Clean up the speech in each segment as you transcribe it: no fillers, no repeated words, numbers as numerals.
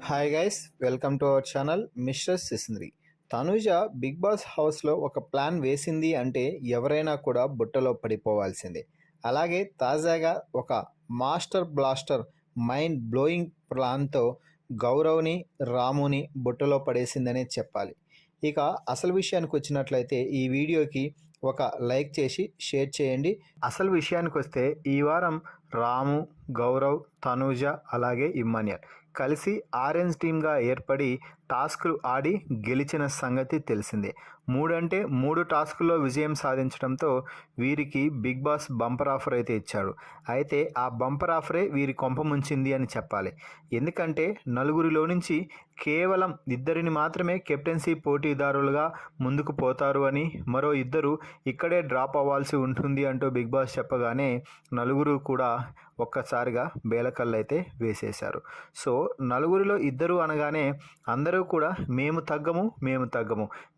Hi guys, welcome to our channel mister Sisindri. Tanuja Bigg Boss హౌస్లో ఒక plan వేసింది అంటే ఎవరైనా కూడా బుట్టలో పడిపోవాల్సిందే. అలాగే తాజాగా ఒక మాస్టర్ బ్లాస్టర్ మైండ్ బ్లోయింగ్ ప్లాన్తో గౌరవ్ని, రాముని బుట్టలో పడేసిందనే చెప్పాలి. ఇక అసలు విషయానికి వచ్చినట్లయితే ఈ వీడియోకి ఒక లైక్ చేసి షేర్ చేయండి. అసలు విషయానికి వస్తే ఈ వారం రాము, గౌరవ్, తనూజ అలాగే ఇమ్మాన్యుయల్ కలిసి ఆరెంజ్ టీమ్గా ఏర్పడి టాస్కులు ఆడి గెలిచిన సంగతి తెలిసిందే. 3 టాస్కుల్లో విజయం సాధించడంతో వీరికి బిగ్ బాస్ బంపర్ ఆఫర్ అయితే ఇచ్చాడు. అయితే ఆ బంపర్ ఆఫరే వీరి కొంప ముంచింది అని చెప్పాలి. ఎందుకంటే నలుగురిలో నుంచి కేవలం 2 మాత్రమే కెప్టెన్సీ పోటీదారులుగా ముందుకు పోతారు అని, మరో 2 ఇక్కడే డ్రాప్ అవ్వాల్సి ఉంటుంది అంటూ బిగ్ బాస్ చెప్పగానే నలుగురు కూడా ఒక్కసారిగా బేలకల్లైతే వేసేశారు. సో నలుగురిలో 2 అనగానే అందరూ కూడా మేము తగ్గము,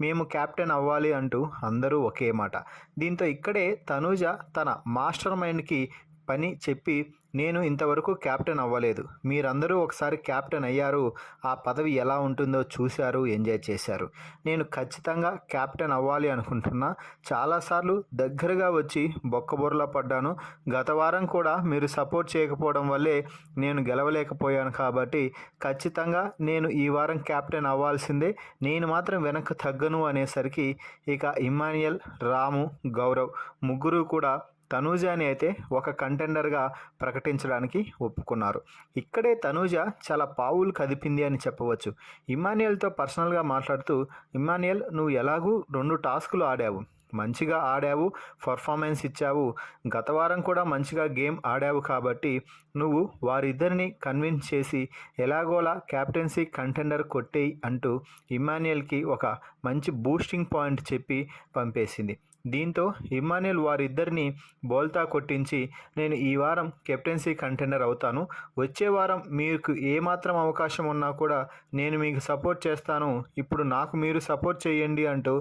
మేము కెప్టెన్ అవ్వాలి అంటూ అందరూ ఒకే మాట. దీంతో ఇక్కడే తనూజ తన మాస్టర్ మైండ్కి పని చెప్పి, నేను ఇంతవరకు కెప్టెన్ అవ్వలేదు, మీరందరూ ఒకసారి కెప్టెన్ అయ్యారు, ఆ పదవి ఎలా ఉంటుందో చూశారు, ఎంజాయ్ చేశారు, నేను ఖచ్చితంగా కెప్టెన్ అవ్వాలి అనుకుంటున్నా, చాలాసార్లు దగ్గరగా వచ్చి బొక్కబొరలా పడ్డాను, గత వారం కూడా మీరు సపోర్ట్ చేయకపోవడం వల్లే నేను గెలవలేకపోయాను, కాబట్టి ఖచ్చితంగా నేను ఈ వారం కెప్టెన్ అవ్వాల్సిందే, నేను మాత్రం వెనక్కి తగ్గను అనేసరికి ఇక ఇమ్మాన్యుయల్, రాము, గౌరవ్ ముగ్గురు కూడా తనూజని అయితే ఒక కంటెండర్గా ప్రకటించడానికి ఒప్పుకున్నారు. ఇక్కడే తనూజ చాలా పావులు కదిపింది అని చెప్పవచ్చు. ఇమ్మాన్యుయల్తో పర్సనల్గా మాట్లాడుతూ, ఇమ్మాన్యుయల్ నువ్వు ఎలాగూ 2 టాస్కులు ఆడావు, మంచిగా ఆడావు, పర్ఫార్మెన్స్ ఇచ్చావు, గత వారం కూడా మంచిగా గేమ్ ఆడావు, కాబట్టి నువ్వు వారిద్దరిని కన్విన్స్ చేసి ఎలాగోలా క్యాప్టెన్సీ కంటెండర్ కొట్టేయి అంటూ ఇమ్మాన్యుయల్కి ఒక మంచి బూస్టింగ్ పాయింట్ చెప్పి పంపేసింది. దీంతో ఇమ్మాన్యుయల్ వారిద్దరిని బోల్తా కొట్టించి, నేను ఈ వారం కెప్టెన్సీ కంటెండర్ అవుతాను, వచ్చే వారం మీకు ఏమాత్రం అవకాశం ఉన్నా కూడా నేను మీకు సపోర్ట్ చేస్తాను, ఇప్పుడు నాకు మీరు సపోర్ట్ చేయండి అంటూ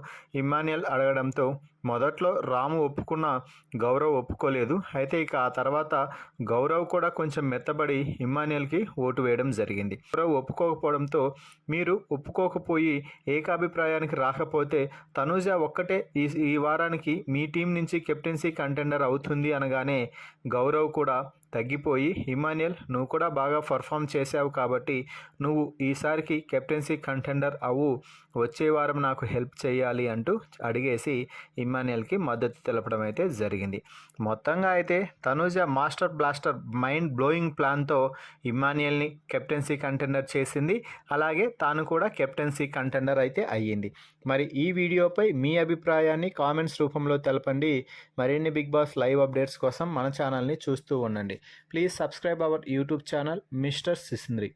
ఇమ్మాన్యుయల్ అడగడంతో మొదట్లో రాము ఒప్పుకున్న గౌరవ్ ఒప్పుకోలేదు. అయితే ఇక ఆ తర్వాత గౌరవ్ కూడా కొంచెం మెత్తబడి ఇమ్మాన్యుయల్కి ఓటు వేయడం జరిగింది. గౌరవ్ ఒప్పుకోకపోవడంతో, మీరు ఒప్పుకోకపోయి ఏకాభిప్రాయానికి రాకపోతే తనూజ ఒక్కటే ఈ వారానికి మీ టీం నుంచి కెప్టెన్సీ కంటెండర్ అవుతుంది అనగానే గౌరవ్ కూడా తగ్గిపోయి, ఇమ్మాన్యుయల్ నువ్వు కూడా బాగా పర్ఫామ్ చేసావు, కాబట్టి నువ్వు ఈసారికి కెప్టెన్సీ కంటెండర్ అవ్వు, వచ్చే వారం నాకు హెల్ప్ చేయాలి అంటూ అడిగేసి ఇమ్మాన్యుయల్కి మద్దతు తెలపడం అయితే జరిగింది. మొత్తంగా అయితే Tanuja master blaster mind blowing ప్లాన్తో ఇమ్మాన్యుయల్ని కెప్టెన్సీ కంటెండర్ చేసింది. అలాగే తాను కూడా కెప్టెన్సీ కంటెండర్ అయితే అయ్యింది. మరి ఈ వీడియోపై మీ అభిప్రాయాన్ని కామెంట్స్ రూపంలో తెలపండి. మరిన్ని బిగ్ బాస్ లైవ్ అప్డేట్స్ కోసం మన ఛానల్ని చూస్తూ ఉండండి. Please subscribe our YouTube channel mister సిసింద్రి.